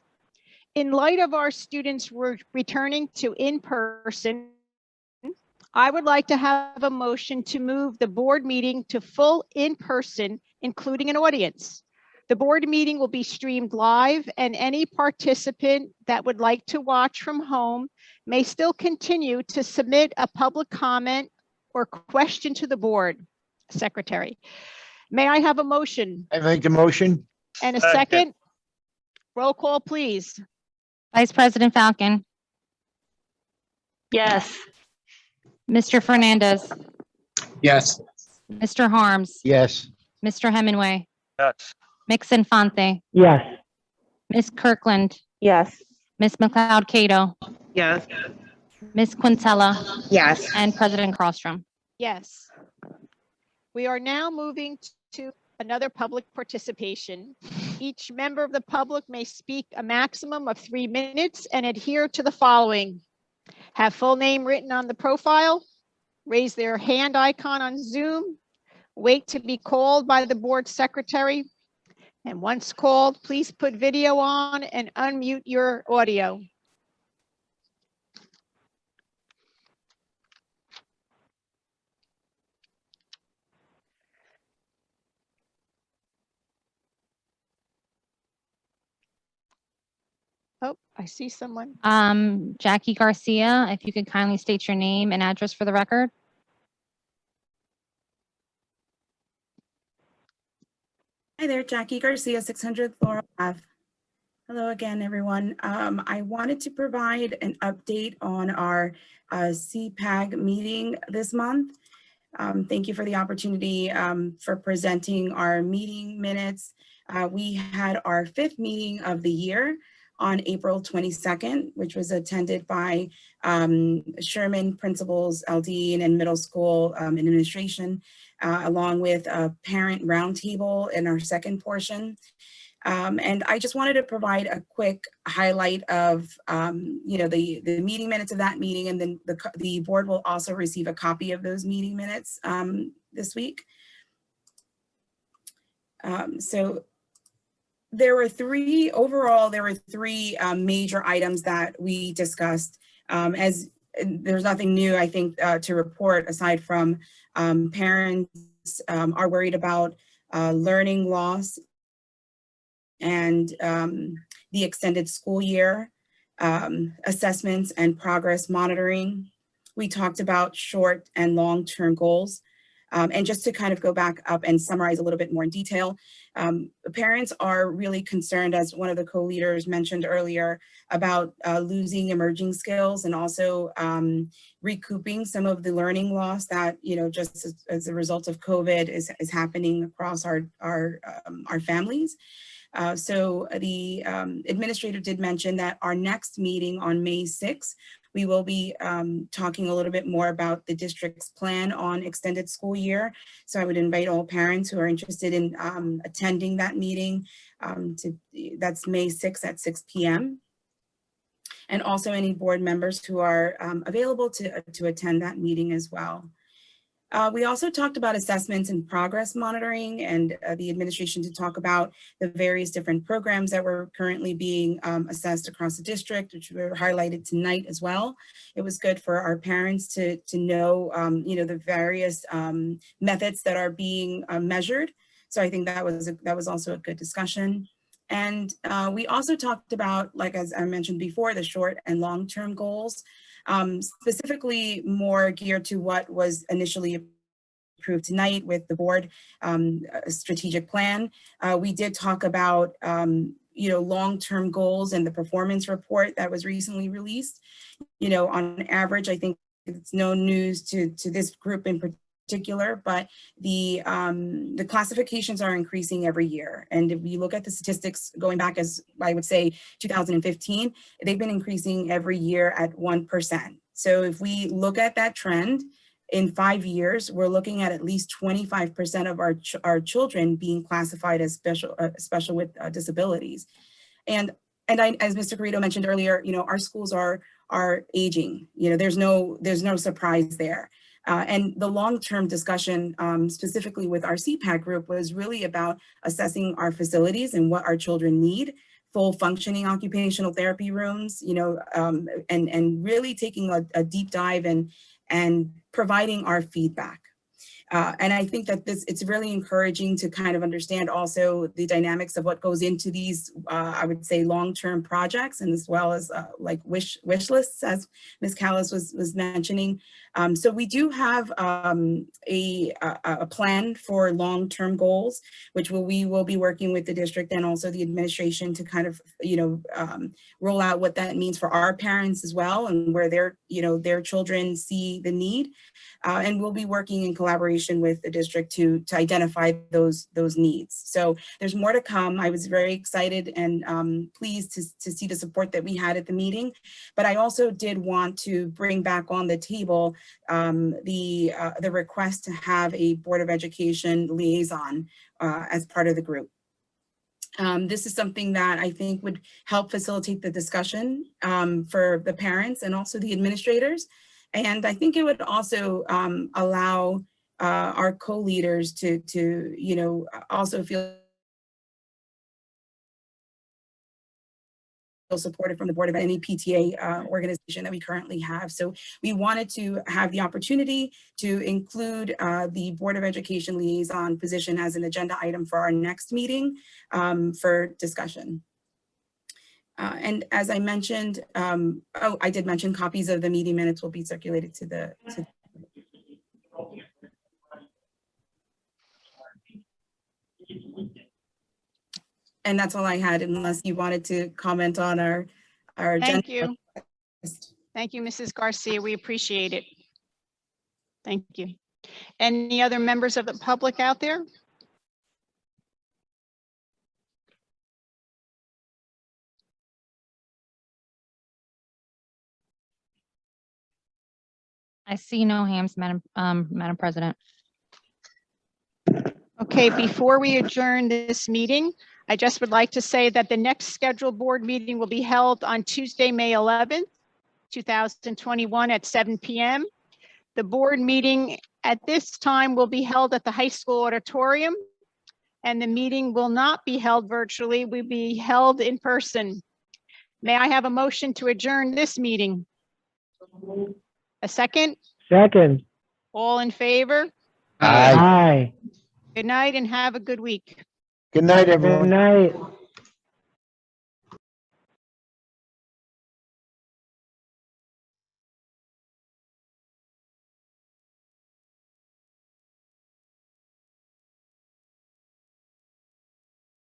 In light of our students returning to in-person, I would like to have a motion to move the board meeting to full in-person, including an audience. The board meeting will be streamed live, and any participant that would like to watch from home may still continue to submit a public comment or question to the board secretary. May I have a motion I make the motion. and a Second. second? Roll call, please. Vice President Falcon, Yes. Mr. Fernandez, Yes. Mr. Harms, Yes. Mr. Hemingway, Yes. Ms. Infante, Yes. Ms. Kirkland, Yes. Ms. McLeod Cato, Yes. Ms. Quintella, Yes. and President Crosstrom. Yes. We are now moving to another public participation. Each member of the public may speak a maximum of 3 minutes and adhere to the following. Have full name written on the profile, raise their hand icon on Zoom, wait to be called by the board secretary, and once called, please put video on and unmute your audio. Oh, I see someone. Jackie Garcia, if you could kindly state your name and address for the record. Hi there, Jackie Garcia, 600 Laurel Ave. Hello again, everyone. I wanted to provide an update on our CPAC meeting this month. Thank you for the opportunity for presenting our meeting minutes. We had our 5th meeting of the year on April 22nd, which was attended by Sherman principals, LD, and middle school administration, along with a parent roundtable in our second portion. And I just wanted to provide a quick highlight of, the meeting minutes of that meeting, and then the board will also receive a copy of those meeting minutes this week. So there were three major items that we discussed. As there's nothing new, I think, to report aside from parents are worried about learning loss and the extended school year. assessments and progress monitoring. We talked about short and long-term goals. And just to kind of go back up and summarize a little bit more in detail, parents are really concerned, as one of the co-leaders mentioned earlier, about losing emerging skills and also recouping some of the learning loss that, just as a result of COVID is happening across our families. So the administrator did mention that our next meeting on May 6th, we will be talking a little bit more about the district's plan on extended school year. So I would invite all parents who are interested in attending that meeting. That's May 6th at 6 p.m. And also any board members who are available to attend that meeting as well. We also talked about assessments and progress monitoring, and the administration to talk about the various different programs that were currently being assessed across the district, which were highlighted tonight as well. It was good for our parents to know, the various methods that are being measured. So I think that was also a good discussion. And we also talked about, like as I mentioned before, the short and long-term goals. Specifically more geared to what was initially approved tonight with the board strategic plan. We did talk about long-term goals and the performance report that was recently released. On average, I think it's no news to this group in particular, but the classifications are increasing every year. And if you look at the statistics going back, as I would say 2015, they've been increasing every year at 1%. So if we look at that trend in 5 years, we're looking at least 25% of our children being classified as special with disabilities. And as Mr. Garrido mentioned earlier, our schools are aging. There's no surprise there. And the long-term discussion, specifically with our CPAC group, was really about assessing our facilities and what our children need, full functioning occupational therapy rooms, and really taking a deep dive and providing our feedback. And I think that it's really encouraging to kind of understand also the dynamics of what goes into these, I would say, long-term projects, and as well as like wish lists, as Ms. Callus was mentioning. So we do have a plan for long-term goals, which we will be working with the district and also the administration to kind of, roll out what that means for our parents as well, and where their children see the need. And we'll be working in collaboration with the district to identify those needs. So there's more to come. I was very excited and pleased to see the support that we had at the meeting. But I also did want to bring back on the table the request to have a Board of Education liaison as part of the group. This is something that I think would help facilitate the discussion for the parents and also the administrators. And I think it would also allow our co-leaders to also feel supported from the board of any PTA organization that we currently have. So we wanted to have the opportunity to include the Board of Education liaison position as an agenda item for our next meeting for discussion. And as I mentioned, I did mention copies of the meeting minutes will be circulated to the. And that's all I had, unless you wanted to comment on our agenda. Thank you. Thank you, Mrs. Garcia. We appreciate it. Thank you. Any other members of the public out there? I see no hands, Madam President. Okay, before we adjourn this meeting, I just would like to say that the next scheduled board meeting will be held on Tuesday, May 11th, 2021 at 7 p.m. The board meeting at this time will be held at the high school auditorium, and the meeting will not be held virtually, will be held in person. May I have a motion to adjourn this meeting? A second? Second. All in favor? Aye. Aye. Good night and have a good week. Good night, everyone. Good night.